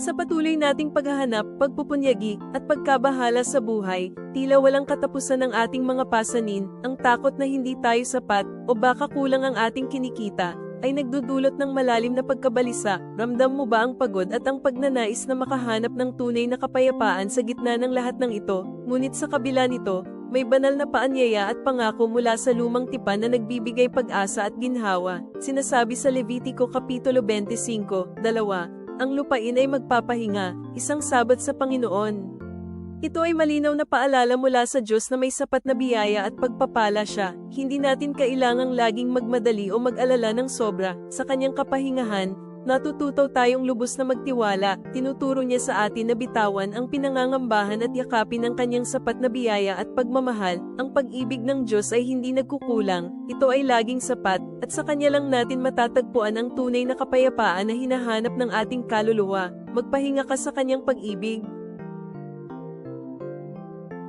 Sa patuloy nating paghahanap, pagpupunyagi, at pagkabahala sa buhay, tila walang katapusan ng ating mga pasanin, ang takot na hindi tayo sapat, o baka kulang ang ating kinikita, ay nagdudulot ng malalim na pagkabalisa. Ramdam mo ba ang pagod at ang pagnanais na makahanap ng tunay na kapayapaan sa gitna ng lahat ng ito? Ngunit sa kabila nito, may banal na paanyaya at pangako mula sa lumang tipan na nagbibigay pag-asa at ginhawa. Sinasabi sa Levitico Kapitulo 25:2, ang lupain ay magpapahinga, isang sabat sa Panginoon. Ito ay malinaw na paalala mula sa Diyos na may sapat na biyaya at pagpapala siya. Hindi natin kailangang laging magmadali o mag-alala ng sobra. Sa kanyang kapahingahan, natututo tayong lubos na magtiwala. Tinuturo niya sa atin na bitawan ang pinangangambahan at yakapin ang kanyang sapat na biyaya at pagmamahal. Ang pag-ibig ng Diyos ay hindi nagkukulang, ito ay laging sapat, at sa kanya lang natin matatagpuan ang tunay na kapayapaan na hinahanap ng ating kaluluwa. Magpahinga ka sa kanyang pag-ibig.